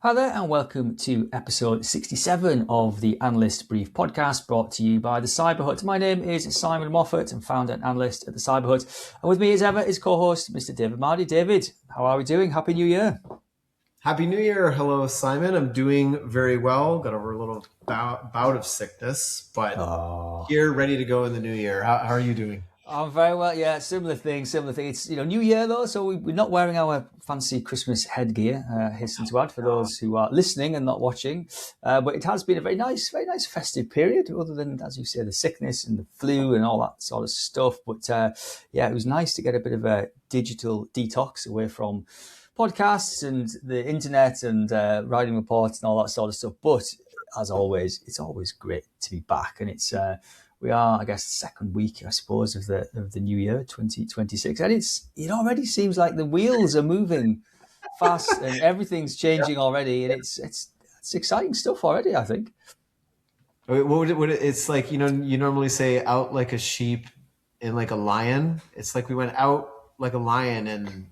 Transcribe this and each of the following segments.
Hi there, and welcome to episode 67 of the Analyst Brief podcast, brought to you by the Cyber Hut. My name is Simon Moffatt, I'm founder and analyst at the Cyber Hut. And with me as ever is co-host Mr. David Mahdi. David, how are we doing? Happy New Year. Happy New Year. Hello, Simon. I'm doing very well. Got over a little bout of sickness, but here ready to go in the new year. How are you doing? I'm very well, yeah, similar thing. It's, New Year though, so we're not wearing our fancy Christmas headgear, hasten to add, for those who are listening and not watching. But it has been a very nice festive period, other than, as you say, the sickness and the flu and all that sort of stuff. But it was nice to get a bit of a digital detox away from podcasts and the internet and writing reports and all that sort of stuff. But as always, it's always great to be back, and it's we are, I guess, second week, I suppose, of the new year, 2026, and it already seems like the wheels are moving fast and everything's changing already, and it's exciting stuff already, I think. What would it, it's like, you normally say out like a sheep, in like a lion. It's like we went out like a lion and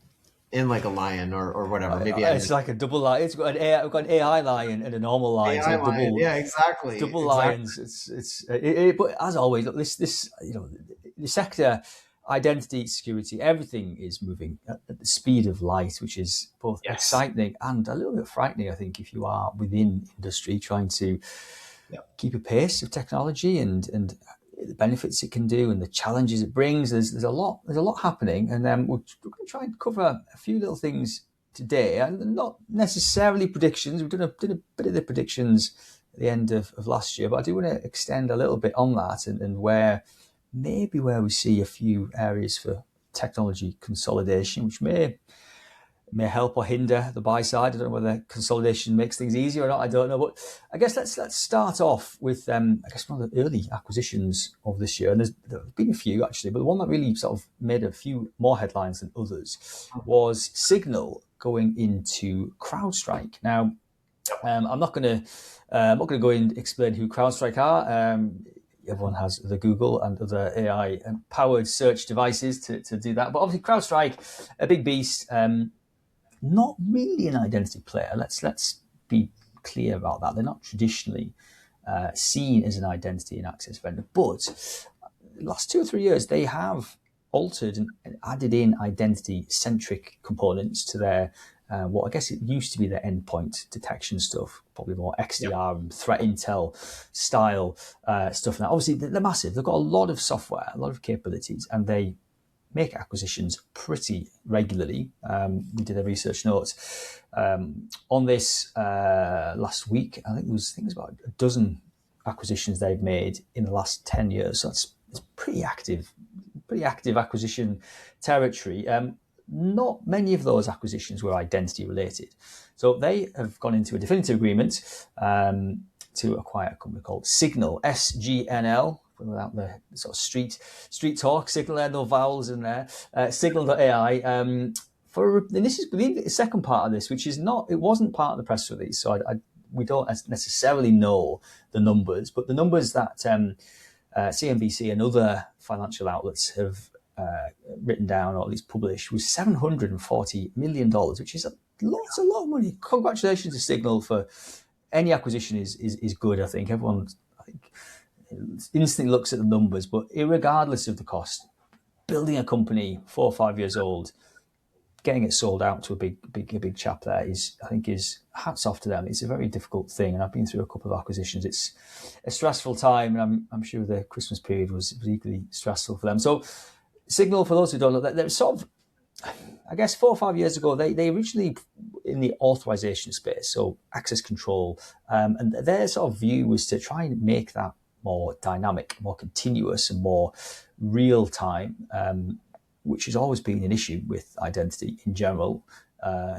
in like a lion or whatever. Maybe it's like a double lion. We've got an AI lion and a normal lion. AI so lion. Yeah, exactly. Double lions. But as always, look, the sector, identity, security, everything is moving at the speed of light, which is both exciting and a little bit frightening, I think, if you are within industry trying to keep a pace of technology and the benefits it can do and the challenges it brings. There's a lot happening, and we're going to try and cover a few little things today, and not necessarily predictions. We've done a bit of the predictions at the end of last year, but I do want to extend a little bit on that and where we see a few areas for technology consolidation, which may help or hinder the buy side. I don't know whether consolidation makes things easier or not. I don't know, but I guess let's start off with one of the early acquisitions of this year, and there have been a few actually, but the one that really sort of made a few more headlines than others was Signal going into CrowdStrike. Now, I'm not going to go and explain who CrowdStrike are. Everyone has the Google and other AI-powered search devices to do that, but obviously CrowdStrike, a big beast. Not really an identity player. Let's be clear about that. They're not traditionally seen as an identity and access vendor, but the last 2 or 3 years they have altered and added in identity-centric components to their what I guess it used to be their endpoint detection stuff, probably more XDR and threat intel style stuff. Now, obviously, they're massive. They've got a lot of software, a lot of capabilities, and they make acquisitions pretty regularly. We did a research note on this last week. I think it was about a dozen acquisitions they've made in the last 10 years. So it's pretty active acquisition territory. Not many of those acquisitions were identity related. So they have gone into a definitive agreement to acquire a company called Signal, SGNL, without the sort of street talk. Signal, there, no vowels in there. Signal.ai. And this is the second part of this, which is it wasn't part of the press release, so we don't necessarily know the numbers, but the numbers that CNBC and other financial outlets have written down, or at least published, was $740 million, which is a lot of money. Congratulations to Signal for any acquisition is good. I think everyone instantly looks at the numbers, but irregardless of the cost, building a company 4 or 5 years old, getting it sold out to a big chap there is hats off to them. It's a very difficult thing, and I've been through a couple of acquisitions. It's a stressful time, and I'm sure the Christmas period was equally stressful for them. So Signal, for those who don't know, they're sort of, I guess 4 or 5 years ago, they originally in the authorization space, so access control, and their sort of view was to try and make that more dynamic, more continuous, and more real time, which has always been an issue with identity in general,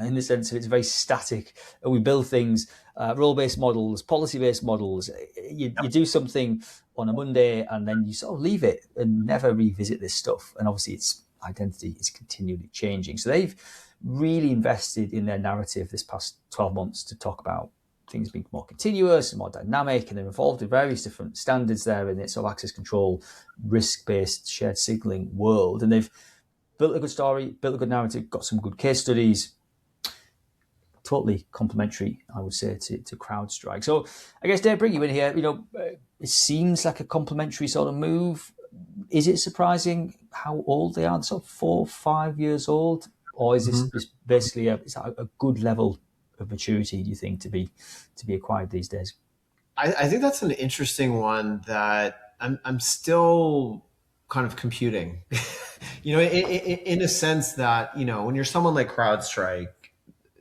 in the sense of it's very static. We build things, role-based models, policy-based models. You do something on a Monday and then you sort of leave it and never revisit this stuff. And obviously identity is continually changing. So they've really invested in their narrative this past 12 months to talk about things being more continuous and more dynamic, and they're involved in various different standards there in its sort of access control, risk-based shared signaling world. And they've built a good story, built a good narrative, got some good case studies. totally complementary, I would say, to CrowdStrike. So I guess, Dave, bring you in here. It seems like a complementary sort of move. Is it surprising how old they are? Sort of 4 or 5 years old, or is this basically a good level of maturity, do you think, to be acquired these days? I think that's an interesting one that I'm still kind of computing. In a sense that, when you're someone like CrowdStrike,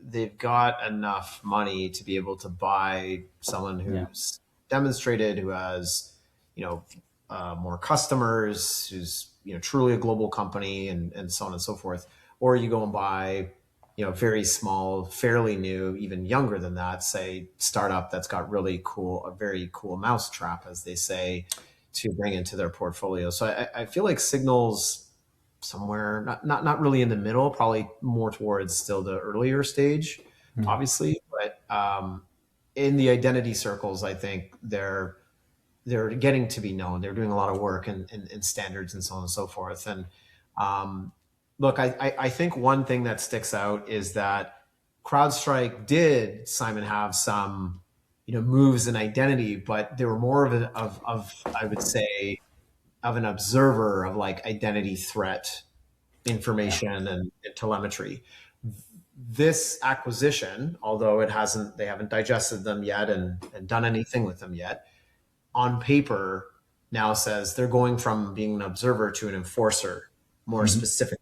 they've got enough money to be able to buy someone who's demonstrated, who has, more customers, who's, truly a global company, and so on and so forth. Or you go and buy, very small, fairly new, even younger than that, say startup that's got a very cool mousetrap, as they say, to bring into their portfolio. So I feel like Signal's somewhere, not really in the middle, probably more towards still the earlier stage, obviously. But in the identity circles, I think they're getting to be known. They're doing a lot of work in standards and so on and so forth. And look, I think one thing that sticks out is that CrowdStrike did, Simon, have some, moves in identity, but they were more of I would say, of an observer of like identity threat information and telemetry. This acquisition, although they haven't digested them yet and done anything with them yet, on paper now says they're going from being an observer to an enforcer, more specific.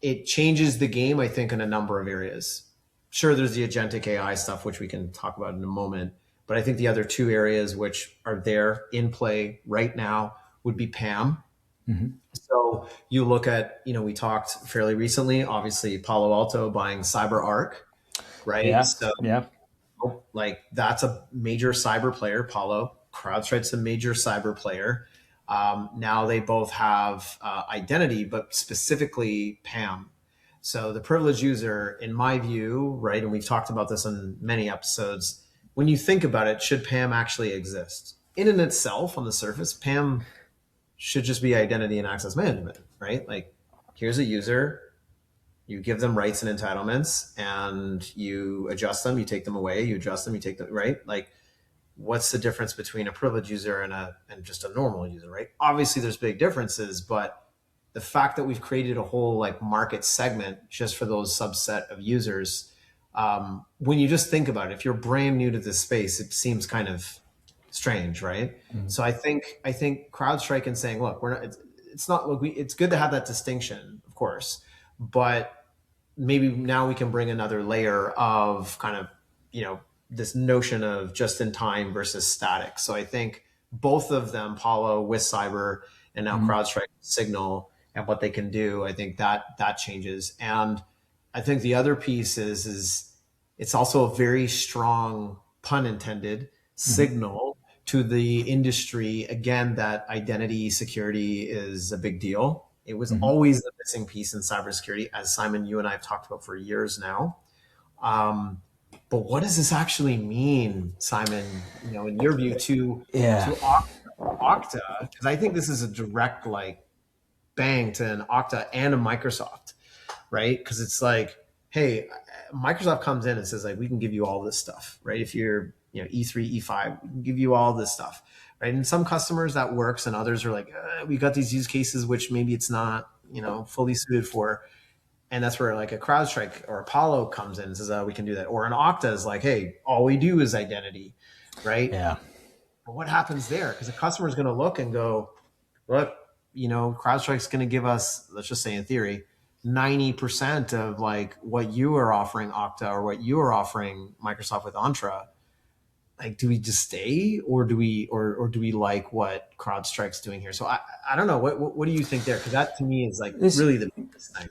It changes the game, I think, in a number of areas. Sure, there's the agentic AI stuff, which we can talk about in a moment. But I think the other two areas which are there in play right now would be PAM. So you look at, we talked fairly recently, obviously Palo Alto buying CyberArk, right? Yeah. So like that's a major cyber player. Palo, CrowdStrike's a major cyber player. Now they both have identity, but specifically PAM. So the privileged user, in my view, right, and we've talked about this in many episodes, when you think about it, should PAM actually exist? In and itself, on the surface, PAM should just be identity and access management, right? Like, here's a user, you give them rights and entitlements, and you adjust them, you take them away, you adjust them, you take them, right? Like, what's the difference between a privileged user and just a normal user, right? Obviously, there's big differences, but the fact that we've created a whole like market segment just for those subset of users, when you just think about it, if you're brand new to this space, it seems kind of strange, right? So I think CrowdStrike and saying, look, it's not, look, it's good to have that distinction, of course, but maybe now we can bring another layer of kind of, this notion of just in time versus static. So I think both of them, Palo with cyber and now CrowdStrike Signal, and what they can do, I think that changes. And I think the other piece is it's also a very strong, pun intended, signal to the industry, again, that identity security is a big deal. It was always the missing piece in cybersecurity, as Simon, you and I have talked about for years now. But what does this actually mean, Simon, in your view, to Okta? Because I think this is a direct bang to an Okta and a Microsoft, right? Because it's like, hey, Microsoft comes in and says, we can give you all this stuff, right? If you're E3, E5, we can give you all this stuff, right? And some customers that works, and others are like, we got these use cases which maybe it's not fully suited for. And that's where like a CrowdStrike or Apollo comes in and says, we can do that. Or an Okta is like, hey, all we do is identity, right? Yeah. But what happens there? Because the customer is going to look and go, look, CrowdStrike's going to give us, let's just say in theory, 90% of like what you are offering Okta or what you are offering Microsoft with Entra. Like, do we just stay, or do we like what CrowdStrike's doing here? So I don't know. What do you think there? Because that to me is like really the biggest thing.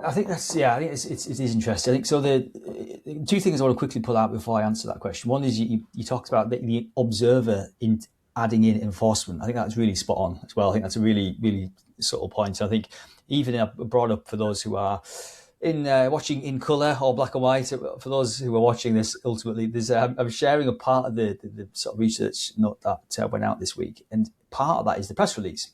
I think it is interesting. I think so. The two things I want to quickly pull out before I answer that question. One is you talked about the observer in adding in enforcement. I think that's really spot on as well. I think that's a really, really subtle point. So I think even brought up for those who are watching in colour or black and white. For those who are watching this, ultimately, I'm sharing a part of the sort of research note that went out this week, and part of that is the press release.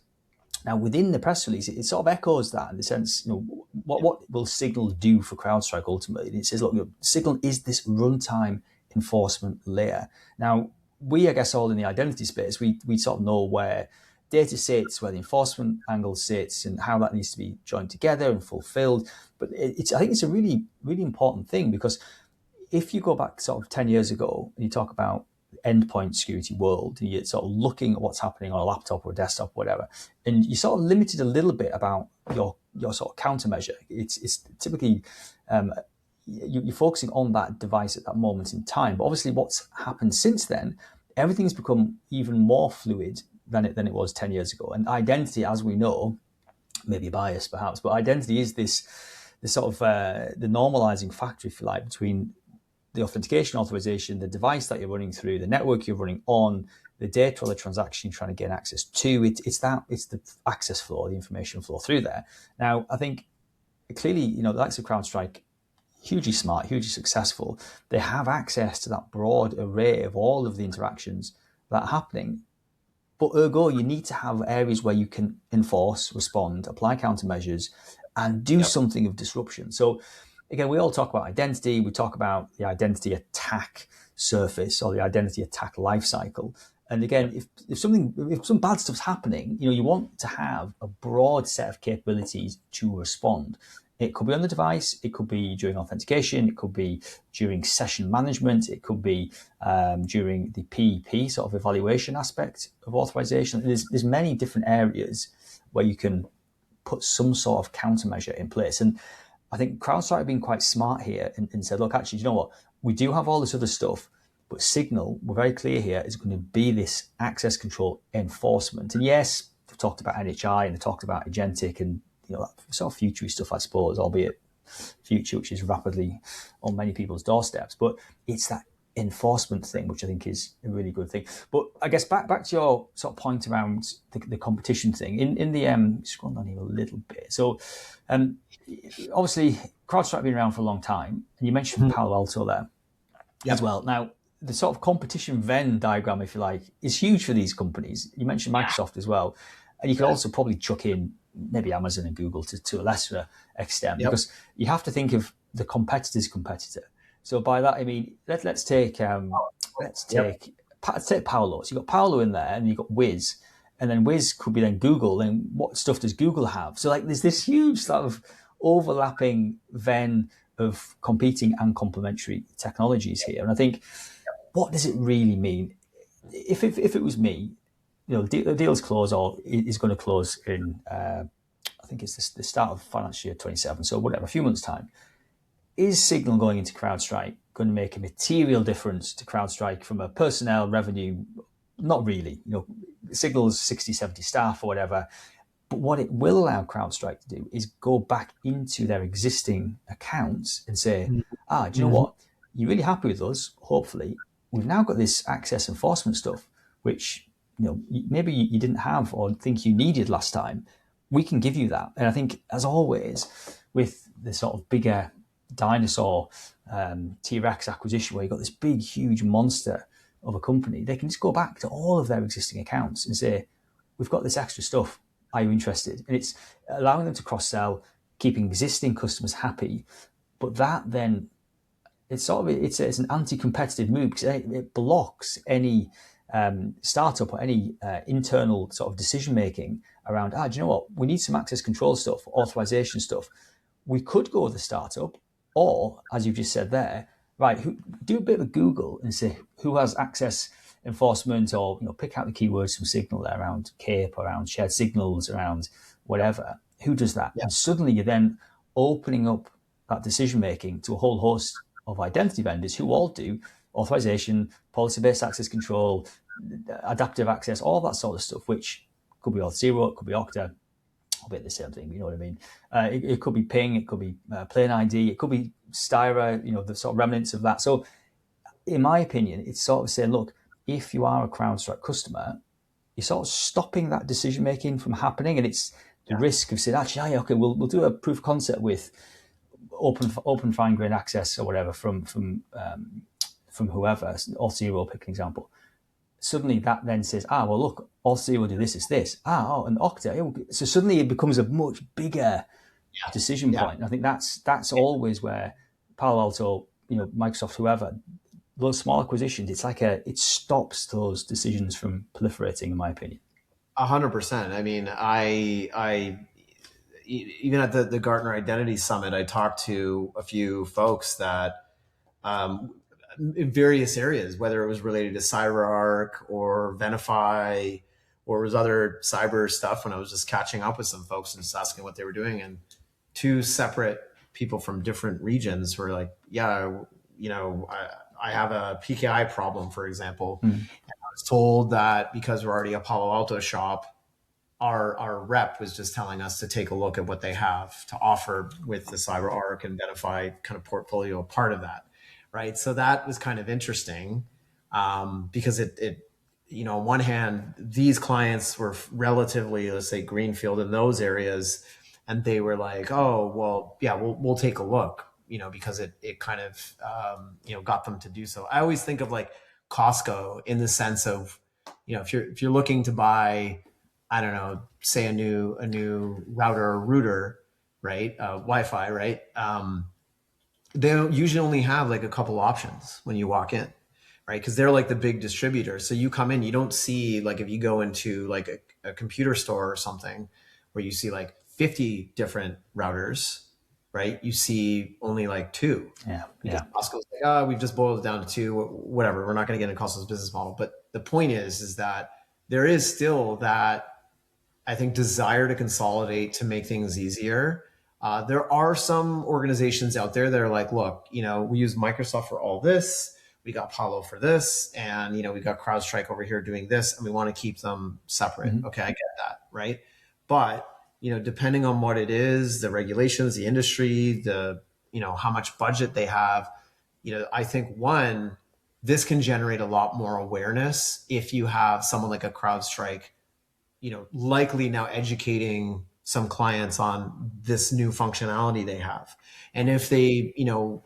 Now, within the press release, it sort of echoes that in the sense, what will Signal do for CrowdStrike ultimately? And it says, look, Signal is this runtime enforcement layer. Now, we, I guess, all in the identity space, we sort of know where data sits, where the enforcement angle sits, and how that needs to be joined together and fulfilled. But I think it's a really, really important thing, because if you go back sort of 10 years ago and you talk about endpoint security world, and you're sort of looking at what's happening on a laptop or a desktop, or whatever, and you sort of limited a little bit about your sort of countermeasure. It's typically you're focusing on that device at that moment in time. But obviously, what's happened since then, everything's become even more fluid than it was 10 years ago. And identity, as we know, maybe biased perhaps, but identity is this sort of the normalizing factor, if you like, between the authentication authorization, the device that you're running through, the network you're running on, the data or the transaction you're trying to gain access to. It's the access flow, the information flow through there. Now, I think clearly, the likes of CrowdStrike, hugely smart, hugely successful. They have access to that broad array of all of the interactions that are happening. But ergo, you need to have areas where you can enforce, respond, apply countermeasures, and do something of disruption. So again, we all talk about identity. We talk about the identity attack surface or the identity attack lifecycle. And again, if some bad stuff's happening, you want to have a broad set of capabilities to respond. It could be on the device, it could be during authentication, it could be during session management, it could be during the PEP sort of evaluation aspect of authorization. There's many different areas where you can put some sort of countermeasure in place. And I think CrowdStrike have been quite smart here and said, look, actually, you know what? We do have all this other stuff, but Signal, we're very clear here, is going to be this access control enforcement. And yes, they've talked about NHI and they've talked about agentic and that sort of future stuff, I suppose, albeit future which is rapidly on many people's doorsteps. But it's that enforcement thing, which I think is a really good thing. But I guess back to your sort of point around the competition thing. In the scrolling down here a little bit. So obviously, CrowdStrike have been around for a long time, and you mentioned Palo Alto there as well. Now, the sort of competition Venn diagram, if you like, is huge for these companies. You mentioned Microsoft as well, and you could also probably chuck in maybe Amazon and Google to a lesser extent, because you have to think of the competitor's competitor. So by that I mean let's take Palo. So you've got Palo in there, and you've got Wiz, and then Wiz could be then Google. And what stuff does Google have? So there's this huge sort of overlapping Venn of competing and complementary technologies here. And I think, what does it really mean? If it was me, the deal's close or is going to close in, I think it's the start of financial year 27, so whatever, a few months' time. Is Signal going into CrowdStrike going to make a material difference to CrowdStrike from a personnel revenue? Not really. Signal's 60, 70 staff or whatever. But what it will allow CrowdStrike to do is go back into their existing accounts and say, do you know what? You're really happy with us, hopefully. We've now got this access enforcement stuff, which maybe you didn't have or think you needed last time. We can give you that. And I think, as always, with the sort of bigger dinosaur T-Rex acquisition, where you've got this big, huge monster of a company, they can just go back to all of their existing accounts and say, we've got this extra stuff. Are you interested? And it's allowing them to cross-sell, keeping existing customers happy. But that then, it's an anti-competitive move, because it blocks any startup or any internal sort of decision making around, do you know what? We need some access control stuff, authorization stuff. We could go with a startup, or, as you've just said there, right, do a bit of a Google and say who has access enforcement, or pick out the keywords from Signal there around CAPE, around shared signals, around whatever. Who does that? And suddenly you're then opening up that decision making to a whole host of identity vendors who all do authorization, policy-based access control, adaptive access, all that sort of stuff, which could be Auth0, it could be Okta, a bit the same thing, you know what I mean? It could be Ping, it could be Plain ID, it could be Styra, the sort of remnants of that. So in my opinion, it's sort of saying, look, if you are a CrowdStrike customer, you're sort of stopping that decision-making from happening, and it's the risk of saying, actually, okay, we'll do a proof of concept with open fine-grained access or whatever from whoever, Auth0, pick an example. suddenly that then says, well, look, All-C will do this, is this. And Okta. So suddenly it becomes a much bigger decision point. I think that's always where Palo Alto, Microsoft, whoever, those small acquisitions, it's like it stops those decisions from proliferating, in my opinion. 100%. I mean, I even at the Gartner Identity Summit, I talked to a few folks that in various areas, whether it was related to CyberArk or Venafi or was other cyber stuff, when I was just catching up with some folks and just asking what they were doing. And two separate people from different regions were like, I have a PKI problem, for example. And I was told that because we're already a Palo Alto shop, our rep was just telling us to take a look at what they have to offer with the CyberArk and Venafi kind of portfolio, part of that, right? So that was kind of interesting because it on one hand, these clients were relatively, let's say, greenfield in those areas, and they were like, oh, well, yeah, we'll take a look, because it kind of got them to do so. I always think of like Costco in the sense of, if you're looking to buy, I don't know, say a new router or router, right? Wi-Fi, right? They don't usually only have like a couple options when you walk in, right? Because they're like the big distributor. So you come in, you don't see, like, if you go into like a computer store or something where you see like 50 different routers, right? You see only like two. Because Costco's like, we've just boiled it down to two, whatever. We're not going to get into Costco's business model. But the point is that there is still that, I think, desire to consolidate, to make things easier. There are some organizations out there that are like, look, we use Microsoft for all this. We got Palo for this. And, we got CrowdStrike over here doing this. And we want to keep them separate. Mm-hmm. Okay, I get that, right? But, depending on what it is, the regulations, the industry, the, how much budget they have, I think, one, this can generate a lot more awareness if you have someone like a CrowdStrike, likely now educating some clients on this new functionality they have. And if they,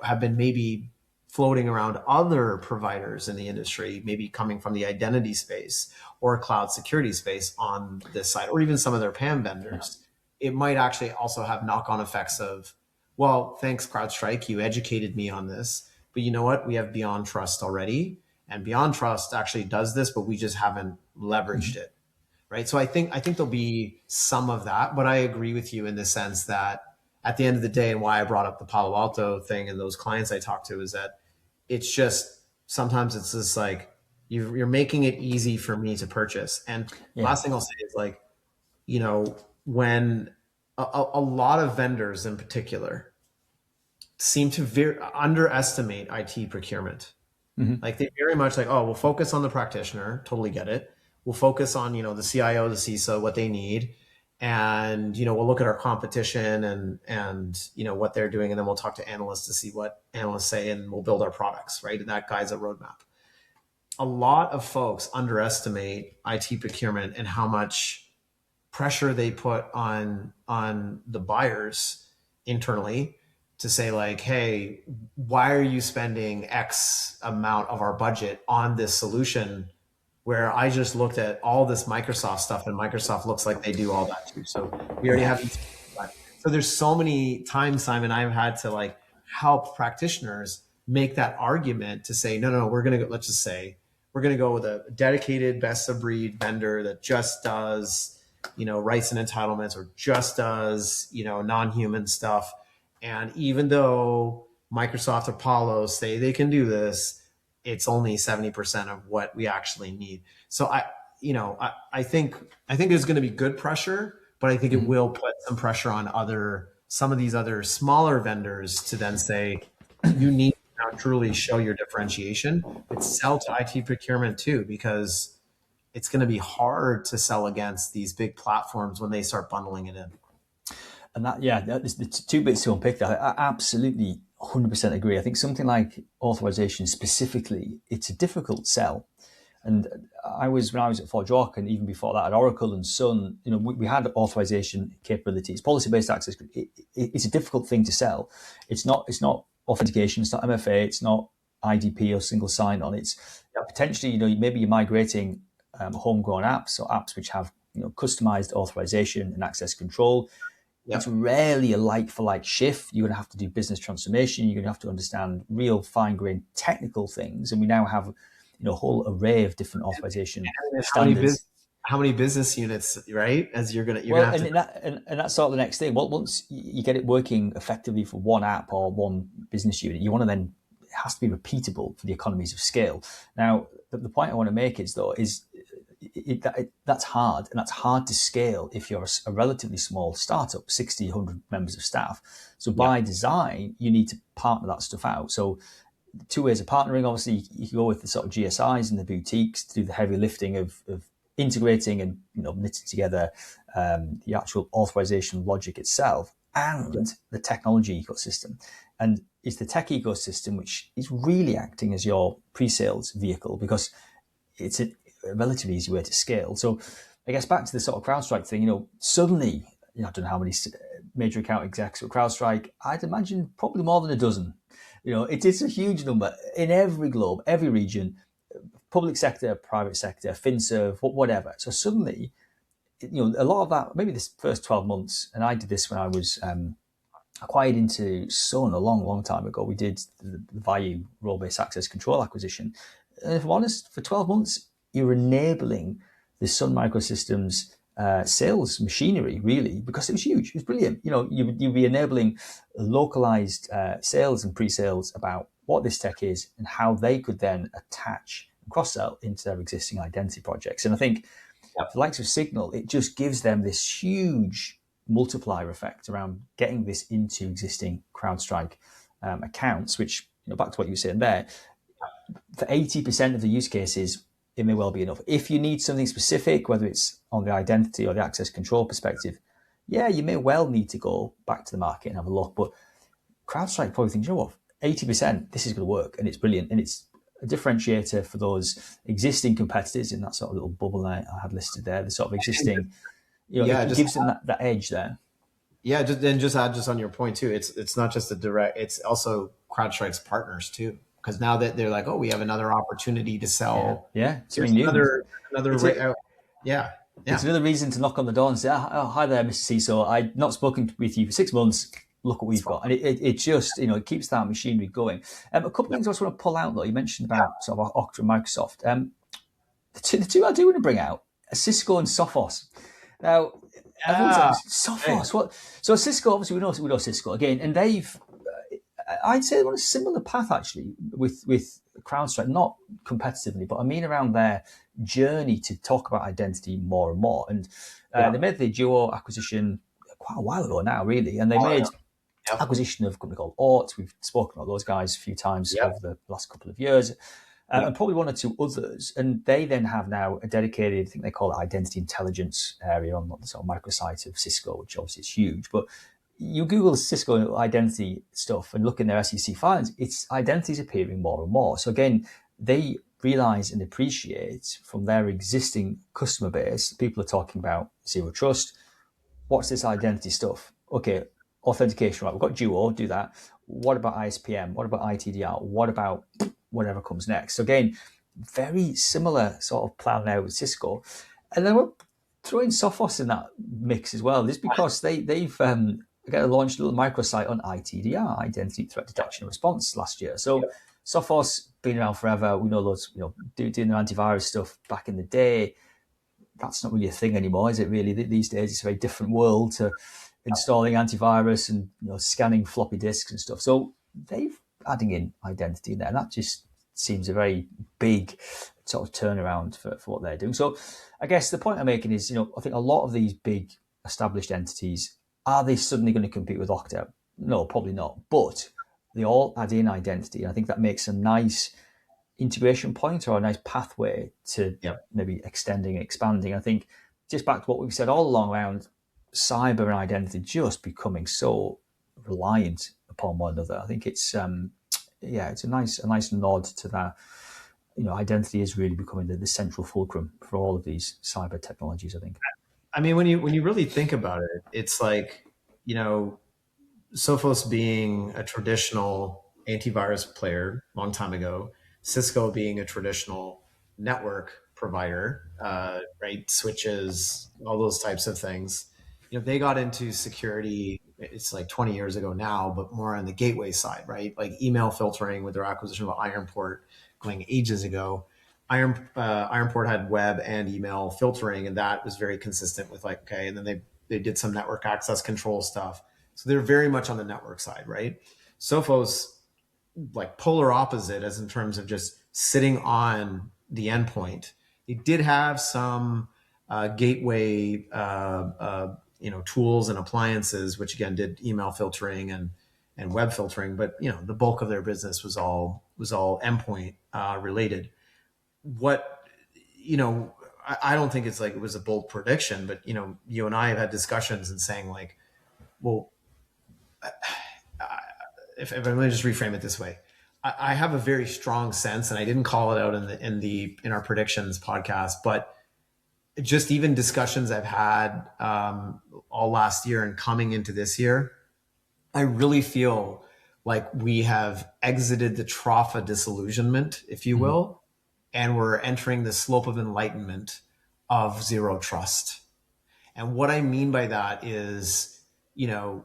have been maybe floating around other providers in the industry, maybe coming from the identity space or cloud security space on this side, or even some of their PAM vendors, it might actually also have knock-on effects of, well, thanks, CrowdStrike, you educated me on this, but you know what? We have Beyond Trust already, and Beyond Trust actually does this, but we just haven't leveraged it. Right. So I think there'll be some of that, but I agree with you in the sense that at the end of the day, and why I brought up the Palo Alto thing and those clients I talked to, is that it's just, sometimes it's just like, you're making it easy for me to purchase. And last thing I'll say is, like, when a lot of vendors in particular seem to underestimate IT procurement. Mm-hmm. Like, they very much like, we'll focus on the practitioner. Totally get it. We'll focus on, the CIO, the CISO, what they need. And, we'll look at our competition and, what they're doing. And then we'll talk to analysts to see what analysts say, and we'll build our products, right? And that guides a roadmap. A lot of folks underestimate IT procurement and how much pressure they put on the buyers internally to say, like, hey, why are you spending X amount of our budget on this solution, where I just looked at all this Microsoft stuff and Microsoft looks like they do all that too. So we already have these. So there's so many times, Simon, I've had to, like, help practitioners make that argument to say, no, we're going to go, let's just say we're going to go with a dedicated best of breed vendor that just does, rights and entitlements, or just does, non-human stuff. And even though Microsoft or Palo say they can do this, it's only 70% of what we actually need. So I think there's going to be good pressure, but I think it will put some pressure on some of these other smaller vendors to then say, you need to now truly show your differentiation, but sell to IT procurement too, because it's going to be hard to sell against these big platforms when they start bundling it in. And there's the two bits to unpick there. I absolutely 100% agree. I think something like authorization specifically, it's a difficult sell. And when I was at ForgeRock, and even before that at Oracle and Sun, we had authorization capabilities, policy-based access. It's a difficult thing to sell. It's not authentication. It's not MFA. It's not IDP or single sign-on. It's potentially, maybe you're migrating homegrown apps or apps which have customized authorization and access control. It's rarely a like-for-like shift. You're going to have to do business transformation. You're going to have to understand real fine-grained technical things. And we now have a whole array of different authorization standards. How many business units, right? As you're gonna have to. And that's sort of the next thing. Well, once you get it working effectively for one app or one business unit, you want to then, it has to be repeatable for the economies of scale. Now, the point I want to make is that's hard, and that's hard to scale if you're a relatively small startup, 60, 100 members of staff. So by design, you need to partner that stuff out. So two ways of partnering. Obviously, you can go with the sort of GSIs and the boutiques to do the heavy lifting of integrating and knitting together the actual authorization logic itself and the technology ecosystem. And it's the tech ecosystem which is really acting as your pre-sales vehicle, because it's a relatively easy way to scale. So I guess back to the sort of CrowdStrike thing, suddenly, I don't know how many major account execs with CrowdStrike, I'd imagine probably more than a dozen. It is a huge number in every globe, every region, public sector, private sector, FinServ, whatever. So suddenly, a lot of that, maybe this first 12 months, and I did this when I was acquired into Sun a long, long time ago. We did the Value role-based access control acquisition. And if I'm honest, for 12 months, you're enabling the Sun Microsystems sales machinery, really, because it was huge. It was brilliant. You'd be enabling localized sales and pre-sales about what this tech is and how they could then attach and cross-sell into their existing identity projects. And I think for the likes of Signal, it just gives them this huge multiplier effect around getting this into existing CrowdStrike accounts, which, back to what you were saying there, for 80% of the use cases, it may well be enough. If you need something specific, whether it's on the identity or the access control perspective, you may well need to go back to the market and have a look. But CrowdStrike probably thinks, 80%, this is going to work, and it's brilliant. And it's a differentiator for those existing competitors in that sort of little bubble I had listed there, the sort of existing, it gives them that edge there. Yeah, just add on your point too. It's not just a direct, it's also CrowdStrike's partners too. Because now that they're like, we have another opportunity to sell. It's another It's another reason to knock on the door and say, hi there, Mr. CISO. I've not spoken with you for 6 months. Look what we've got. And it just, it keeps that machinery going. A couple of things I just want to pull out, though. You mentioned about sort of Okta and Microsoft. The two I do want to bring out are Cisco and Sophos. Now, everyone's like, Sophos, what? So Cisco, obviously, we know Cisco again, and they've, I'd say they're on a similar path, actually, with CrowdStrike, not competitively, but I mean around their journey to talk about identity more and more. And they made the Duo acquisition quite a while ago now, really, and they made acquisition of a company called Ort. We've spoken about those guys a few times over the last couple of years, and probably one or two others. And they then have now a dedicated, I think they call it identity intelligence area on the sort of microsite of Cisco, which obviously is huge, but you Google Cisco identity stuff and look in their SEC filings, its identity is appearing more and more. So again, they realize and appreciate from their existing customer base, people are talking about zero trust. What's this identity stuff? Okay, authentication, right? We've got Duo, do that. What about ISPM? What about ITDR? What about whatever comes next? So again, very similar sort of plan now with Cisco. And then we're throwing Sophos in that mix as well. This is because they've launched a little microsite on ITDR, Identity Threat Detection and Response, last year. So Sophos, been around forever. We know those, doing the antivirus stuff back in the day. That's not really a thing anymore, is it really? These days, it's a very different world to installing antivirus and scanning floppy disks and stuff. So they've adding in identity in there, and that just seems a very big sort of turnaround for what they're doing. So I guess the point I'm making is, I think a lot of these big established entities, are they suddenly going to compete with Okta? No, probably not. But they all add in identity. And I think that makes a nice integration point or a nice pathway to maybe extending and expanding. I think just back to what we've said all along around cyber and identity just becoming so reliant upon one another. I think it's it's a nice nod to that. Identity is really becoming the central fulcrum for all of these cyber technologies, I think. I mean, when you really think about it, it's like, Sophos being a traditional antivirus player a long time ago, Cisco being a traditional network provider, right? Switches, all those types of things. They got into security, it's like 20 years ago now, but more on the gateway side, right? Like email filtering with their acquisition of IronPort going ages ago. IronPort had web and email filtering, and that was very consistent with like, okay, and then they did some network access control stuff. So they're very much on the network side, right? Sophos, like polar opposite as in terms of just sitting on the endpoint. They did have some gateway tools and appliances, which again did email filtering and web filtering, but the bulk of their business was all endpoint related. What I don't think it's like it was a bold prediction, but you and I have had discussions and saying like, well, if I'm going to just reframe it this way, I have a very strong sense, and I didn't call it out in our predictions podcast, but just even discussions I've had all last year and coming into this year, I really feel like we have exited the trough of disillusionment, if you will, and we're entering the slope of enlightenment of zero trust. And what I mean by that is,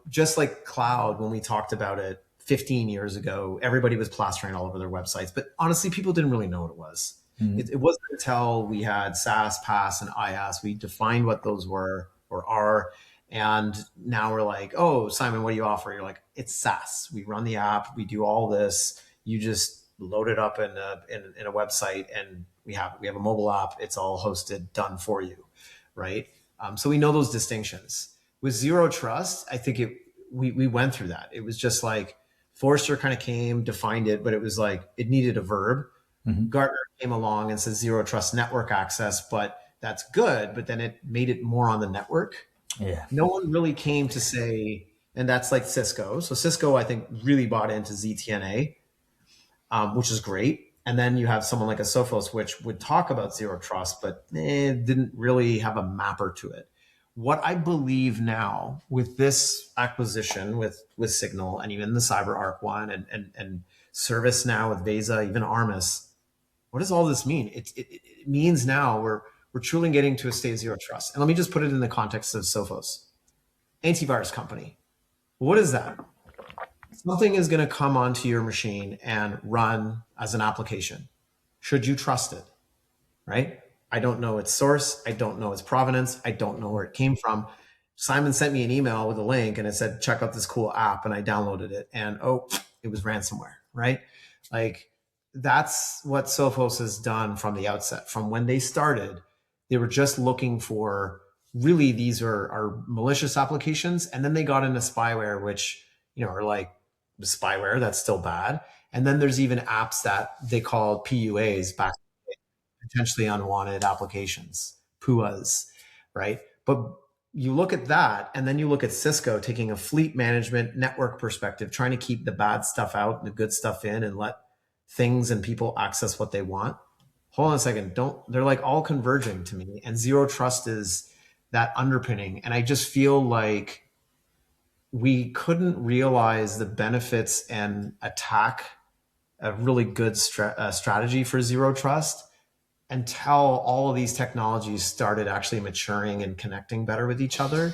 just like cloud, when we talked about it 15 years ago, everybody was plastering all over their websites, but honestly, people didn't really know what it was. It wasn't until we had SaaS, PaaS, and IaaS, we defined what those were or are. And now we're like, oh, Simon, what do you offer? You're like, it's SaaS. We run the app. We do all this. You just load it up in a website, and we have a mobile app. It's all hosted, done for you, right? So we know those distinctions. With zero trust, I think we went through that. It was just like Forrester kind of came, defined it, but it was like it needed a verb. Gartner came along and said zero trust network access, but that's good. But then it made it more on the network. Yeah. No one really came to say, and that's like Cisco. So Cisco, I think, really bought into ZTNA, which is great. And then you have someone like a Sophos, which would talk about zero trust, but didn't really have a mapper to it. What I believe now with this acquisition with Signal and even the CyberArk one and ServiceNow with Vesa, even Armis, what does all this mean? It means now we're truly getting to a state of zero trust. And let me just put it in the context of Sophos. Antivirus company. What is that? Something is going to come onto your machine and run as an application. Should you trust it? Right? I don't know its source. I don't know its provenance. I don't know where it came from. Simon sent me an email with a link and it said, check out this cool app. And I downloaded it and it was ransomware, right? Like that's what Sophos has done from the outset. From when they started, they were just looking for really these are malicious applications. And then they got into spyware, which, are like the spyware that's still bad. And then there's even apps that they call PUAs, back potentially unwanted applications, PUAs, right? But you look at that, and then you look at Cisco taking a fleet management network perspective, trying to keep the bad stuff out and the good stuff in and let things and people access what they want. Hold on a second. They're like all converging to me, and zero trust is that underpinning. And I just feel like we couldn't realize the benefits and attack a really good strategy for zero trust until all of these technologies started actually maturing and connecting better with each other.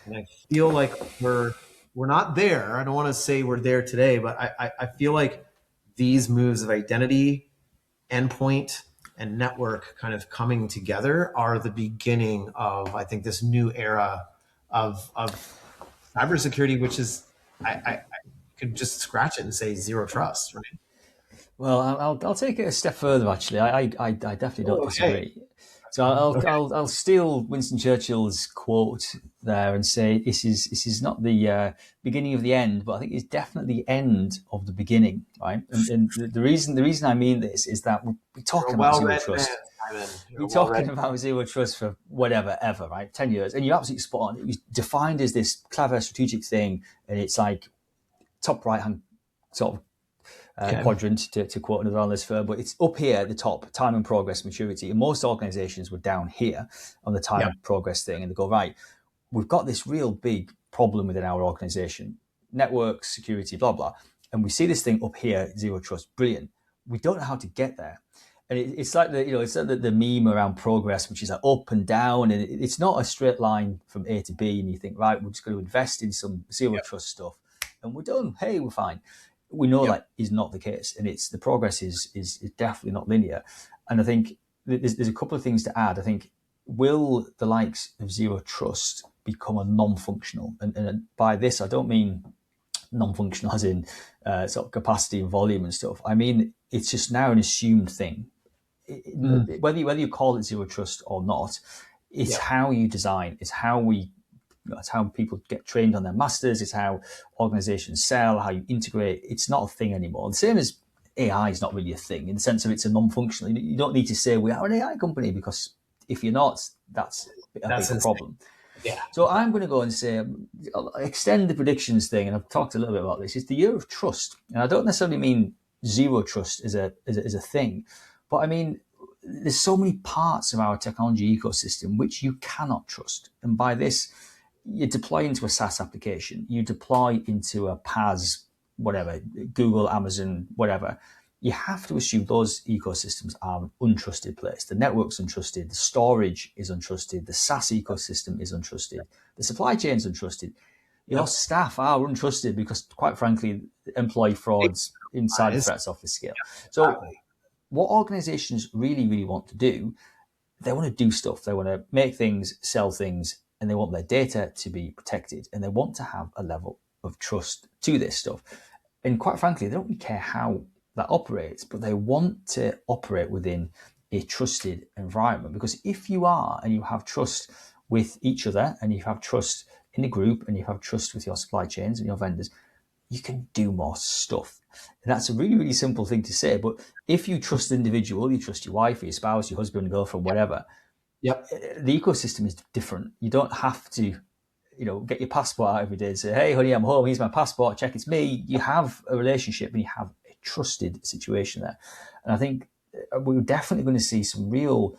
And I feel like we're not there. I don't want to say we're there today, but I feel like these moves of identity, endpoint, and network kind of coming together are the beginning of, I think, this new era of cybersecurity, which is, I could just scratch it and say zero trust, right? Well, I'll take it a step further. Actually, I definitely don't disagree. So I'll steal Winston Churchill's quote there and say this is not the beginning of the end, but I think it's definitely the end of the beginning, right? And the reason I mean this is that we're talking about zero trust. We're talking about zero trust for whatever, ever, right? 10 years, and you're absolutely spot on. It was defined as this clever strategic thing, and it's like top right hand sort of quadrant, to quote another analyst firm, but it's up here at the top, time and progress maturity. And most organizations were down here on the time and progress thing. And they go, right, we've got this real big problem within our organization, network security, blah, blah. and we see this thing up here, zero trust, brilliant. We don't know how to get there. And it's like it's like the meme around progress, which is like up and down, and it's not a straight line from A to B. And you think, right, we're just going to invest in some zero trust stuff, and we're done. Hey, we're fine. We know that is not the case, and it's the progress is definitely not linear. And I think there's a couple of things to add. I think, will the likes of zero trust become a non-functional? And by this, I don't mean non-functional as in sort of capacity and volume and stuff. I mean, it's just now an assumed thing. Whether you call it zero trust or not, it's how you design. It's how it's how people get trained on their masters. It's how organizations sell, how you integrate. It's not a thing anymore. The same as AI is not really a thing in the sense of it's a non-functional. You don't need to say we are an AI company, because if you're not, that's a big problem. Yeah. So I'm going to go and say, extend the predictions thing, and I've talked a little bit about this. It's the year of trust, and I don't necessarily mean zero trust as a thing, but I mean there's so many parts of our technology ecosystem which you cannot trust. And by this, you deploy into a SaaS application, you deploy into a PaaS, whatever, Google, Amazon, whatever. You have to assume those ecosystems are an untrusted place. The network's untrusted, the storage is untrusted, the SaaS ecosystem is untrusted, the supply chain is untrusted. Your staff are untrusted because, quite frankly, employee frauds, insider threats off the scale. So what organizations really, really want to do, they want to do stuff. They want to make things, sell things, and they want their data to be protected. And they want to have a level of trust to this stuff. And quite frankly, they don't really care how that operates, but they want to operate within a trusted environment. Because if you are, and you have trust with each other, and you have trust in the group, and you have trust with your supply chains and your vendors, you can do more stuff. And that's a really, really simple thing to say. But if you trust the individual, you trust your wife, your spouse, your husband, girlfriend, whatever, the ecosystem is different. You don't have to, get your passport out every day and say, hey, honey, I'm home. Here's my passport. Check it's me. You have a relationship and you have a trusted situation there. And I think we're definitely going to see some real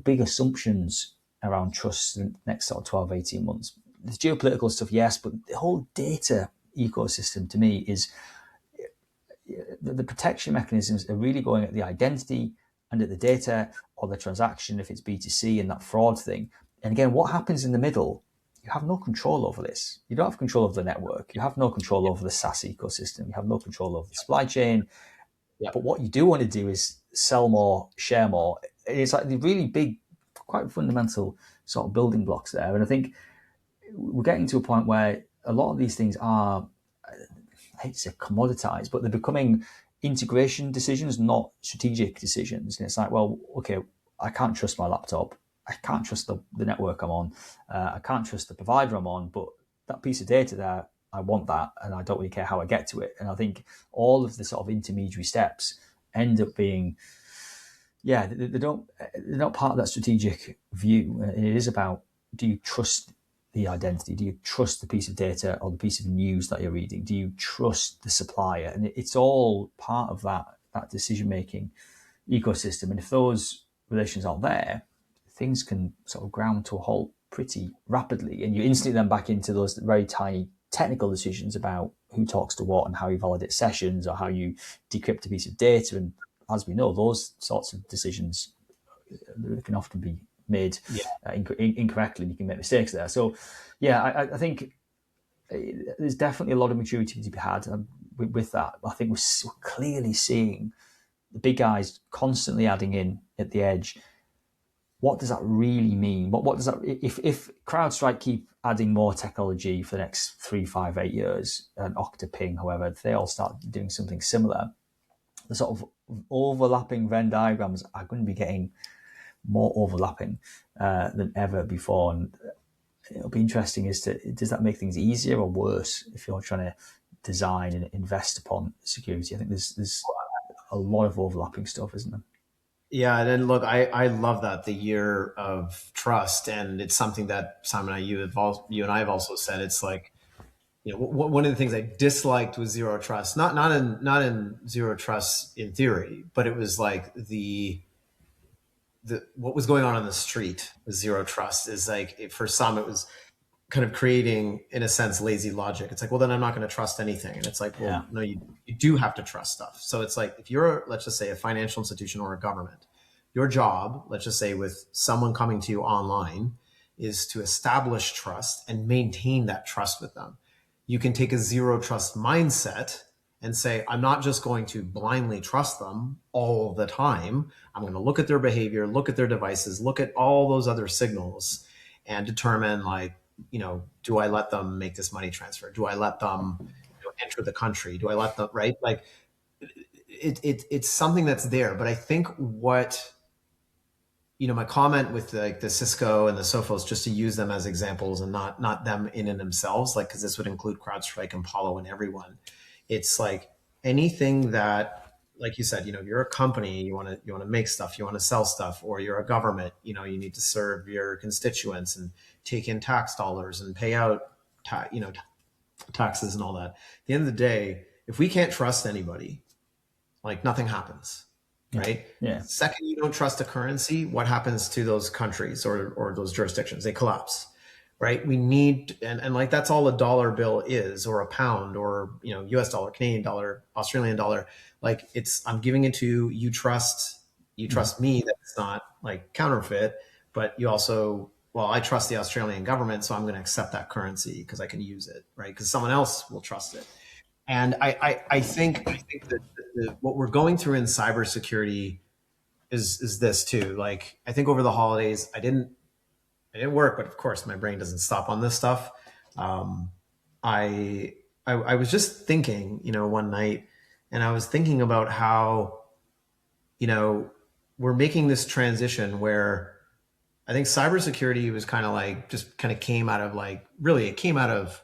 big assumptions around trust in the next sort of 12, 18 months. There's geopolitical stuff, yes, but the whole data ecosystem to me is the protection mechanisms are really going at the identity and at the data or the transaction if it's B2C and that fraud thing. And again, what happens in the middle, you have no control over this. You don't have control over the network. You have no control over the SaaS ecosystem. You have no control over the supply chain. But what you do want to do is sell more, share more. It's like the really big, quite fundamental sort of building blocks there. And I think we're getting to a point where a lot of these things are, I hate to say commoditized, but they're becoming integration decisions, not strategic decisions. And it's like, well, okay, I can't trust my laptop. I can't trust the network I'm on. I can't trust the provider I'm on, but that piece of data there, I want that, and I don't really care how I get to it. And I think all of the sort of intermediary steps end up being, they're not part of that strategic view. And it is about, do you trust the identity? Do you trust the piece of data or the piece of news that you're reading? Do you trust the supplier? And it's all part of that decision-making ecosystem. And if those relations aren't there, things can sort of ground to a halt pretty rapidly. And you instantly then back into those very tiny technical decisions about who talks to what and how you validate sessions or how you decrypt a piece of data. And as we know, those sorts of decisions can often be made incorrectly, and you can make mistakes there. So, I think there's definitely a lot of maturity to be had with that. I think we're clearly seeing the big guys constantly adding in at the edge. What does that really mean? What does that, if CrowdStrike keep adding more technology for the next 3, 5, 8 years, and Octaping, however, if they all start doing something similar, the sort of overlapping Venn diagrams are going to be getting more overlapping than ever before. And it'll be interesting does that make things easier or worse if you're trying to design and invest upon security? I think there's a lot of overlapping stuff, isn't there? Yeah, and then look, I love that, the year of trust, and it's something that Simon, you and I have also said. It's like, one of the things I disliked was zero trust, not in zero trust in theory, but it was like the what was going on the street with zero trust is like, for some it was kind of creating, in a sense, lazy logic. It's like, well, then I'm not going to trust anything. And it's like, well, no, you do have to trust stuff. So it's like, if you're, let's just say, a financial institution or a government, your job, let's just say with someone coming to you online, is to establish trust and maintain that trust with them. You can take a zero trust mindset and say, I'm not just going to blindly trust them all the time. I'm going to look at their behavior, look at their devices, look at all those other signals and determine, like, do I let them make this money transfer? Do I let them enter the country? Do I let them, right? Like it's something that's there. But I think what, my comment with like the Cisco and the Sophos, just to use them as examples and not them in and themselves, like, because this would include CrowdStrike and Palo and everyone. It's like anything that, like you said, you're a company, you want to make stuff, you want to sell stuff, or you're a government, you need to serve your constituents and take in tax dollars and pay out, taxes and all that. At the end of the day, if we can't trust anybody, like, nothing happens, right? Yeah. Second, you don't trust a currency, what happens to those countries or those jurisdictions? They collapse, right? We need, and like, that's all a dollar bill is, or a pound, or, US dollar, Canadian dollar, Australian dollar. Like, I'm giving it to you, trust me that it's not like counterfeit, but you also, well, I trust the Australian government, so I'm going to accept that currency because I can use it, right? Because someone else will trust it. And I think that what we're going through in cybersecurity is this too. Like, I think over the holidays, I didn't work, but of course my brain doesn't stop on this stuff. I was just thinking, one night, and I was thinking about how, we're making this transition where I think cybersecurity was kind of like, just kind of came out of, like, really, it came out of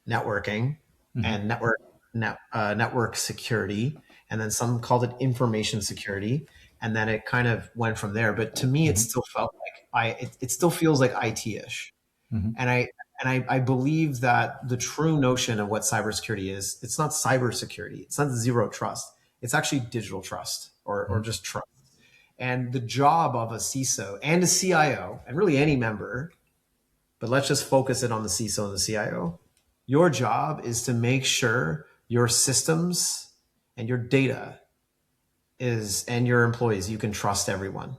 networking and network security. And then some called it information security. And then it kind of went from there. But to me, it still felt like it still feels like IT-ish. And I believe that the true notion of what cybersecurity is, it's not cybersecurity. It's not zero trust. It's actually digital trust or just trust. And the job of a CISO and a CIO, and really any member, but let's just focus it on the CISO and the CIO. Your job is to make sure your systems and your data and your employees, you can trust everyone.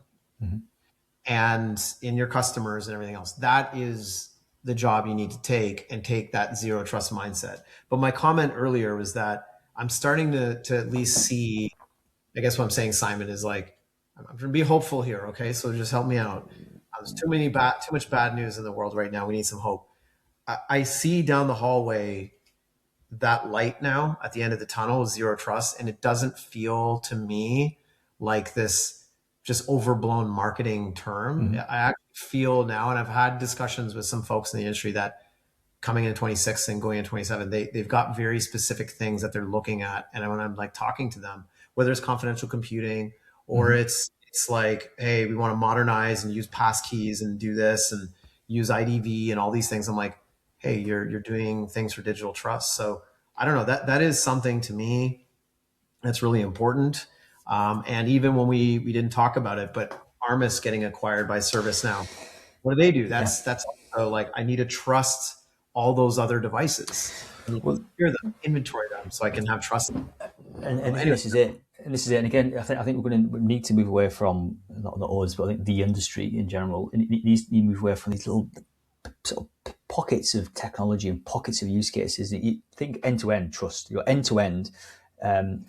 And in your customers and everything else. That is the job you need to take, and take that zero trust mindset. But my comment earlier was that I'm starting to at least see, I guess what I'm saying, Simon, is like, I'm going to be hopeful here. Okay. So just help me out. There's too much bad news in the world right now. We need some hope. I see down the hallway that light now at the end of the tunnel, zero trust. And it doesn't feel to me like this just overblown marketing term. I actually feel now, and I've had discussions with some folks in the industry that coming into 26 and going into 27, they've got very specific things that they're looking at. And when I'm like talking to them, whether it's confidential computing or it's like, hey, we want to modernize and use passkeys and do this and use IDV and all these things. I'm like, hey, you're doing things for digital trust. So I don't know, that is something to me that's really important. And even when we didn't talk about it, but Armis getting acquired by ServiceNow, what do? That's also like, I need to trust all those other devices. I need to hear them, inventory them, so I can have trust in them. And anyway, this is it. And again, I think we're going to need to move away from, not us, but I think the industry in general. And it needs to move away from these little sort of pockets of technology and pockets of use cases. You think end-to-end trust. You're end-to-end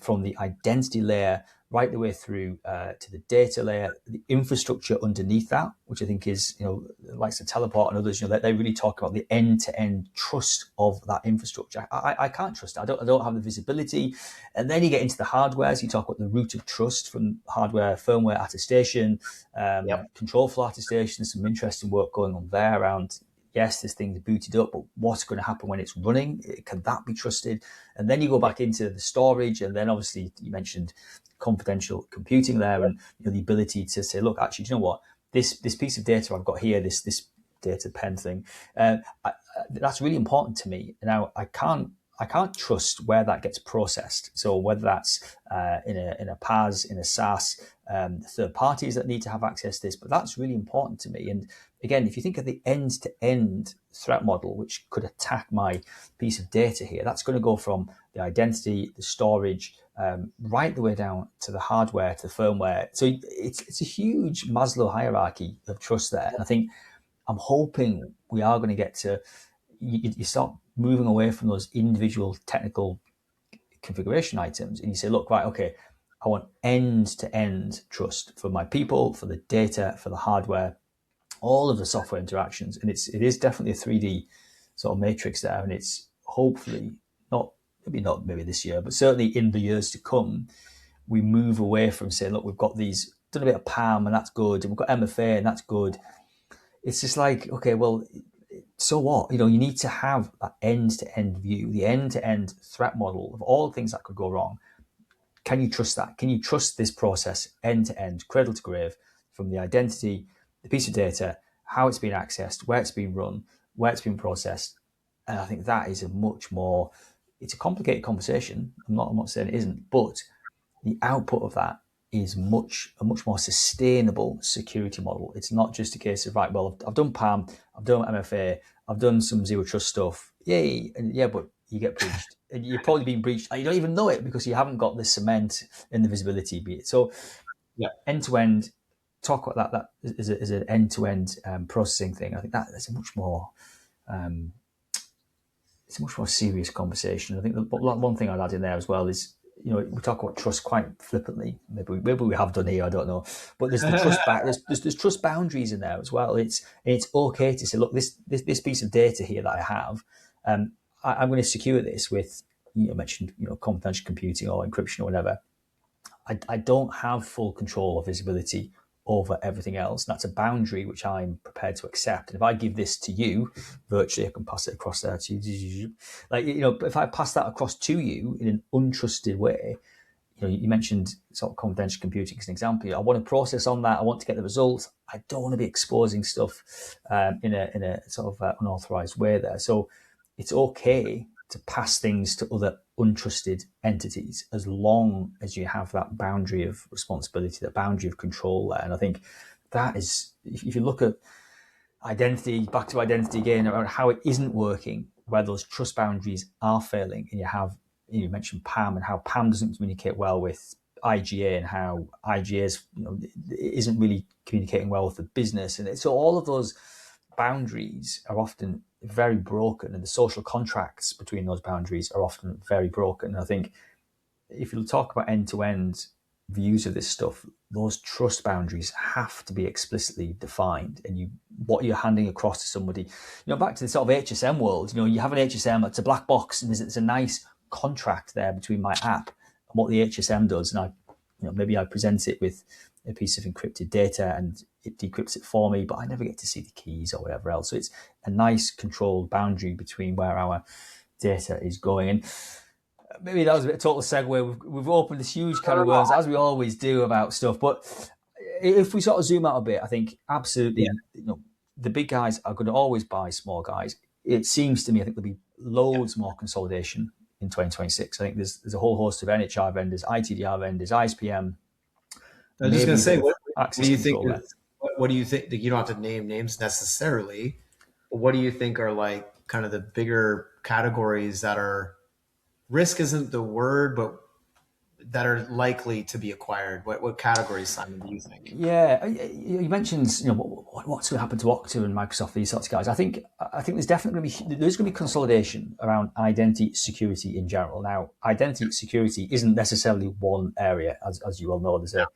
from the identity layer right the way through to the data layer, the infrastructure underneath that, which I think is, likes to Teleport and others, they really talk about the end-to-end trust of that infrastructure. I can't trust it. I don't have the visibility. And then you get into the hardware, so you talk about the root of trust from hardware, firmware attestation, control flow attestation. There's some interesting work going on there around, yes, this thing's booted up, but what's going to happen when it's running? Can that be trusted? And then you go back into the storage, and then obviously you mentioned confidential computing there, and the ability to say, look, actually, do you know what? This piece of data I've got here, this data pen thing, that's really important to me. Now, I can't I can't trust where that gets processed. So whether that's in a PaaS, in a SaaS, third parties that need to have access to this, but that's really important to me. And again, if you think of the end-to-end threat model, which could attack my piece of data here, that's going to go from the identity, the storage, right the way down to the hardware, to the firmware. So it's a huge Maslow hierarchy of trust there. And I think I'm hoping we are going to get to, you start moving away from those individual technical configuration items, and you say, look, right, okay, I want end-to-end trust for my people, for the data, for the hardware, all of the software interactions. And it is definitely a 3D sort of matrix there, and it's hopefully not maybe this year, but certainly in the years to come, we move away from saying, look, we've got these, done a bit of PAM and that's good, and we've got MFA and that's good. It's just like, okay, well, so what? You need to have that end-to-end view, the end-to-end threat model of all things that could go wrong. Can you trust that? Can you trust this process end-to-end, cradle to grave, from the identity, the piece of data, how it's been accessed, where it's been run, where it's been processed? And I think that is it's a complicated conversation. I'm not saying it isn't, but the output of that is a much more sustainable security model. It's not just a case of, right, well, I've done PAM, I've done MFA, I've done some zero trust stuff. Yay. And yeah, but you get breached. And you're probably being breached. And you don't even know it because you haven't got the cement and the visibility. So end to end, talk about that is an end to end processing thing. I think that's a much more serious conversation. I think one thing I'd add in there as well is, we talk about trust quite flippantly. Maybe we have done here, I don't know. But there's the trust there's trust boundaries in there as well. It's okay to say, look, this piece of data here that I have, I'm going to secure this with, mentioned, confidential computing or encryption or whatever. I don't have full control or visibility over everything else. And that's a boundary which I'm prepared to accept. And if I give this to you virtually, I can pass it across there to you. If I pass that across to you in an untrusted way, you mentioned sort of confidential computing as an example. I want to process on that. I want to get the results. I don't want to be exposing stuff in a sort of unauthorized way there. So it's okay to pass things to other untrusted entities as long as you have that boundary of responsibility, that boundary of control there. And I think that is, if you look at identity, back to identity again, around how it isn't working, where those trust boundaries are failing, and you mentioned PAM and how PAM doesn't communicate well with IGA, and how IGA isn't really communicating well with the business. And so all of those boundaries are often very broken, and the social contracts between those boundaries are often very broken. And I think if you talk about end-to-end views of this stuff, those trust boundaries have to be explicitly defined, and what you're handing across to somebody, back to the sort of HSM world, you have an HSM, it's a black box, and there's a nice contract there between my app and what the HSM does. And maybe I present it with a piece of encrypted data and it decrypts it for me, but I never get to see the keys or whatever else. So it's a nice controlled boundary between where our data is going. And maybe that was a bit of a total segue. We've opened this huge can of worms, as we always do about stuff. But if we sort of zoom out a bit, I think absolutely, the big guys are going to always buy small guys. It seems to me, I think there'll be loads more consolidation in 2026. I think there's a whole host of NHR vendors, ITDR vendors, ISPM. I was just going to say, what do you think? What do you think? You don't have to name names necessarily, but what do you think are like kind of the bigger categories that are, risk isn't the word, but that are likely to be acquired? What categories, Simon, do you think? Yeah, you mentioned what's going to happen to Okta and Microsoft, these sorts of guys. I think there's definitely going to be consolidation around identity security in general. Now, identity security isn't necessarily one area, as you all know. There's a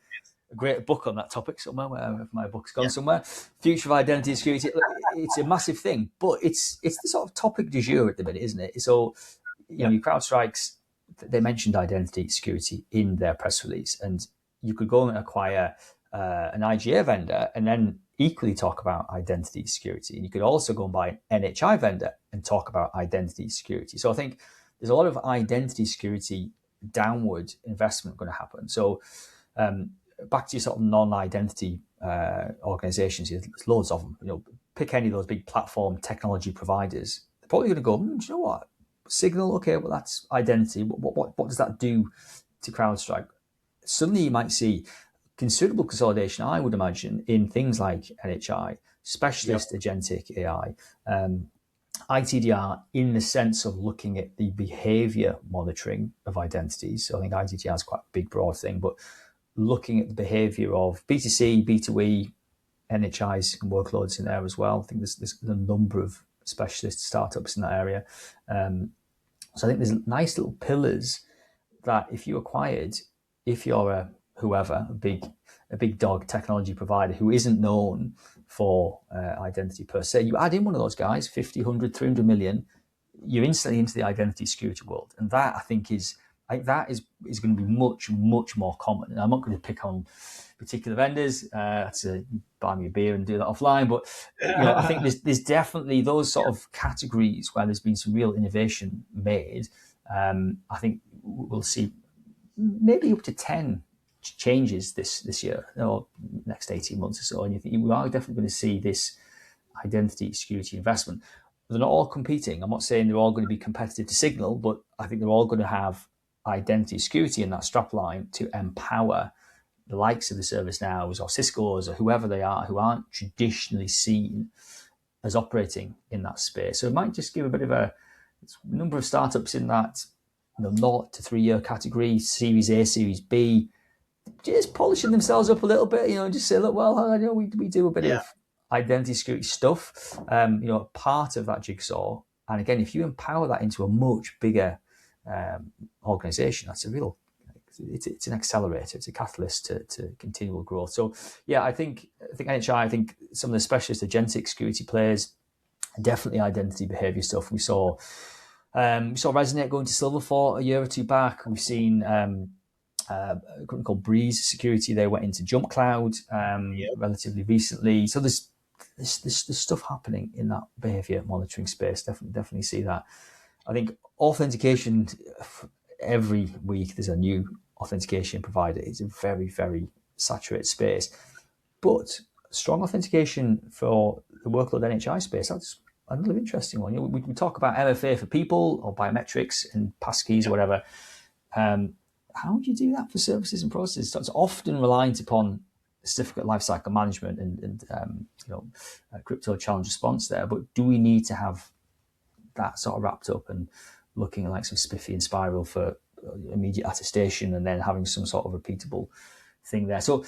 great book on that topic somewhere, where my book's gone somewhere. Future of identity security. It's a massive thing, but it's the sort of topic du jour at the minute, isn't it? So, your CrowdStrikes, they mentioned identity security in their press release, and you could go and acquire an IGA vendor and then equally talk about identity security. And you could also go and buy an NHI vendor and talk about identity security. So I think there's a lot of identity security downward investment going to happen. So back to your sort of non-identity organizations, there's loads of them. Pick any of those big platform technology providers. They're probably going to go, do you know what? Signal, okay, well, that's identity. What does that do to CrowdStrike? Suddenly you might see considerable consolidation, I would imagine, in things like NHI, specialist agentic AI, ITDR, in the sense of looking at the behavior monitoring of identities. So I think ITDR is quite a big, broad thing, but looking at the behavior of B2C, B2E, NHIs and workloads in there as well. I think there's a number of specialist startups in that area. So I think there's nice little pillars that if you acquired, if you're a big dog technology provider who isn't known for identity per se, you add in one of those guys, 50, 100, 300 million, you're instantly into the identity security world. And that I think is going to be much, much more common. And I'm not going to pick on particular vendors. That's buy me a beer and do that offline. But I think there's definitely those sort of categories where there's been some real innovation made. I think we'll see maybe up to 10 changes this year or next 18 months or so. And you think we are definitely going to see this identity security investment. They're not all competing. I'm not saying they're all going to be competitive to Signal, but I think they're all going to have identity security in that strap line to empower the likes of the ServiceNows or Cisco's or whoever they are who aren't traditionally seen as operating in that space. So it might just give a bit of a number of startups in that 0 to 3 year category, Series A, Series B, just polishing themselves up a little bit, just say, look, well, we do a bit of identity security stuff, part of that jigsaw. And again, if you empower that into a much bigger organization, that's it's an accelerator, it's a catalyst to continual growth. So yeah, I think NHI, I think some of the specialist agentic security players, definitely identity behavior stuff. We saw Resonate going to Silverfort a year or two back. We've seen a company called Breeze Security. They went into Jump Cloud relatively recently. So there's stuff happening in that behavior monitoring space. Definitely see that. I think authentication, every week there's a new authentication provider. It's a very, very saturated space. But strong authentication for the workload NHI space, that's another interesting one. We talk about MFA for people or biometrics and passkeys or whatever. How do you do that for services and processes? So it's often reliant upon certificate lifecycle management and crypto challenge response there. But do we need to have that sort of wrapped up and looking at like some Spiffy and Spiral for immediate attestation and then having some sort of repeatable thing there? So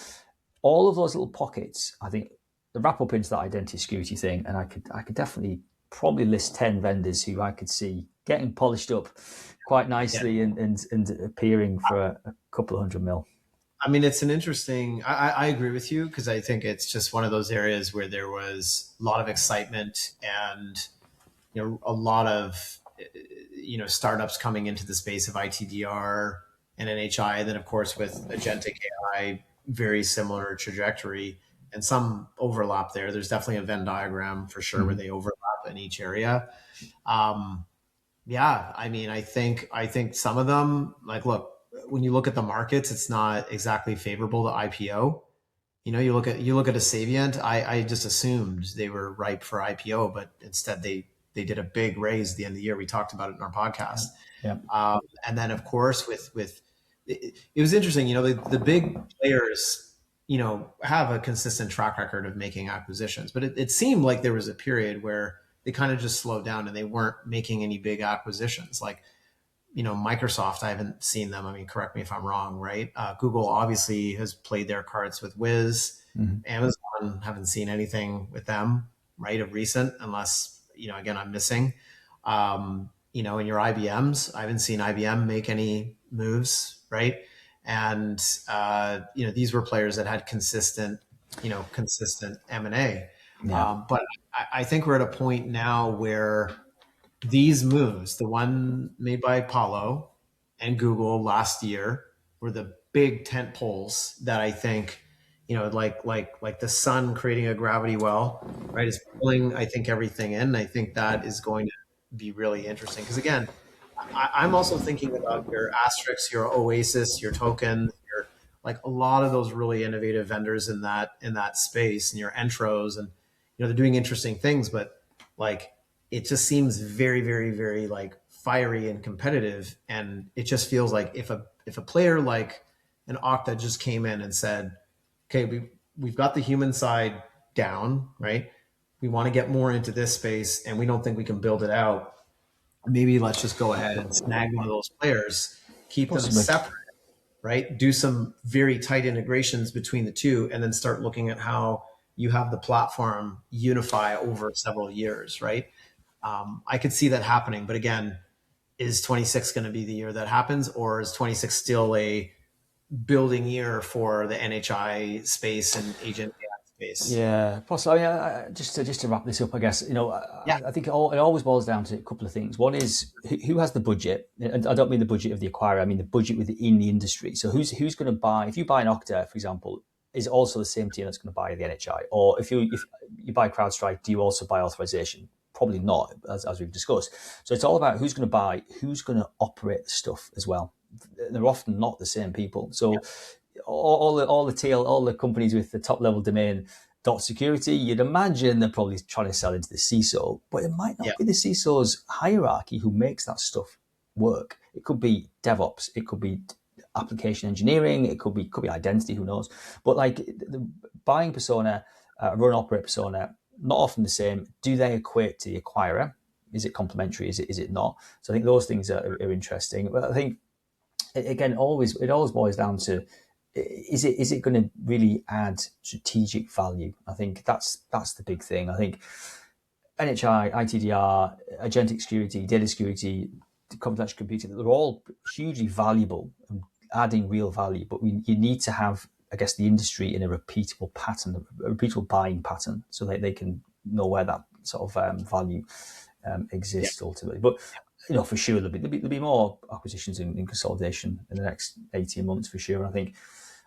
all of those little pockets, I think, wrap up into that identity security thing. And I could definitely probably list 10 vendors who I could see getting polished up quite nicely and appearing for a couple of $100 million. I mean, it's an interesting, I agree with you, because I think it's just one of those areas where there was a lot of excitement and, a lot of, startups coming into the space of ITDR and NHI. Then of course with agentic AI, very similar trajectory and some overlap there. There's definitely a Venn diagram for sure where they overlap in each area. I mean, I think some of them, like, look, when you look at the markets, it's not exactly favorable to IPO. You look at a Savient. I just assumed they were ripe for IPO, but instead they did a big raise at the end of the year. We talked about it in our podcast. Yeah. And then of course with it was interesting. The big players, have a consistent track record of making acquisitions, but it seemed like there was a period where they kind of just slowed down and they weren't making any big acquisitions. Like, Microsoft, I haven't seen them. I mean, correct me if I'm wrong, right? Google obviously has played their cards with Wiz. Amazon, haven't seen anything with them, right, of recent, unless, again, I'm missing. In your IBMs, I haven't seen IBM make any moves, right? And, these were players that had consistent M&A. Yeah. But I think we're at a point now where these moves, the one made by Palo and Google last year, were the big tent poles that I think, like the sun creating a gravity well, right, is pulling, I think, everything in. I think that is going to be really interesting. Because again, I'm also thinking about your Asterix, your Oasis, your tokens, your, like, a lot of those really innovative vendors in that space, and your Entros, and they're doing interesting things, but like, it just seems very, very, very like fiery and competitive. And it just feels like if a player like an Okta just came in and said, okay, we've got the human side down, right? We want to get more into this space and we don't think we can build it out. Maybe let's just go ahead and snag one of those players, keep them separate, right? Do some very tight integrations between the two, and then start looking at how you have the platform unify over several years, right? I could see that happening. But again, is 26 going to be the year that happens, or is 26 still a building year for the NHI space and agent AI space? Yeah, possibly. I mean, just to wrap this up, I guess, I think it always boils down to a couple of things. One is who has the budget, and I don't mean the budget of the acquirer. I mean the budget within the industry. So who's going to buy? If you buy an Okta, for example, is also the same team that's going to buy the NHI? Or if you buy CrowdStrike, do you also buy authorization? Probably not, as we've discussed. So it's all about who's going to buy, who's going to operate the stuff as well. They're often not the same people. So all the companies with the top level domain .security, you'd imagine they're probably trying to sell into the CISO, but it might not be the CISO's hierarchy who makes that stuff work. It could be DevOps, it could be application engineering, it could be identity, who knows. But like the buying persona, run operate persona, not often the same. Do they equate to the acquirer? Is it complementary? Is it not? So I think those things are interesting. But I think again, it always boils down to, is it going to really add strategic value? I think that's the big thing. I think NHI, ITDR, agentic security, data security, computational computing, they're all hugely valuable and adding real value. But you need to have, I guess, the industry in a repeatable pattern, a repeatable buying pattern, so that they can know where that sort of value exists ultimately. But for sure there'll be more acquisitions in consolidation in the next 18 months for sure. And I think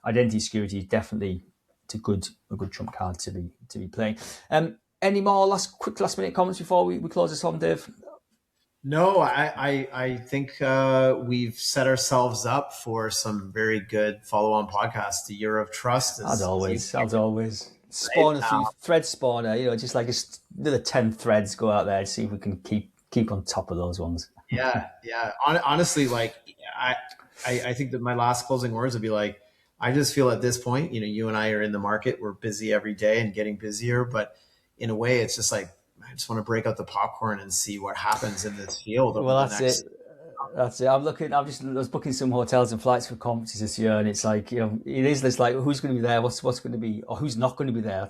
identity security is definitely a good trump card to be playing. Any more last minute comments before we close this on, Dave? No, I think we've set ourselves up for some very good follow-on podcasts. The Year of Trust. As always. Spawn a few thread spawner, just like another 10 threads, go out there and see if we can keep on top of those ones. Yeah. Honestly, like I think that my last closing words would be like, I just feel at this point, you and I are in the market. We're busy every day and getting busier, but in a way, it's just like, I just want to break out the popcorn and see what happens in this field. Well, that's it. I was booking some hotels and flights for conferences this year, and it's like, it is this like, who's going to be there? What's going to be, or who's not going to be there?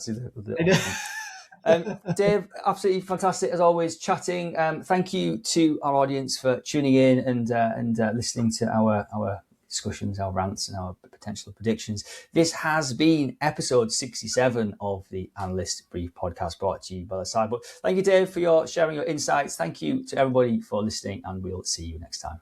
Dave, absolutely fantastic as always chatting. Thank you to our audience for tuning in and listening to our discussions, our rants, and our potential predictions. This has been episode 67 of the Analyst Brief podcast, brought to you by the Cyber. Thank you, Dave, for sharing your insights. Thank you to everybody for listening, and we'll see you next time.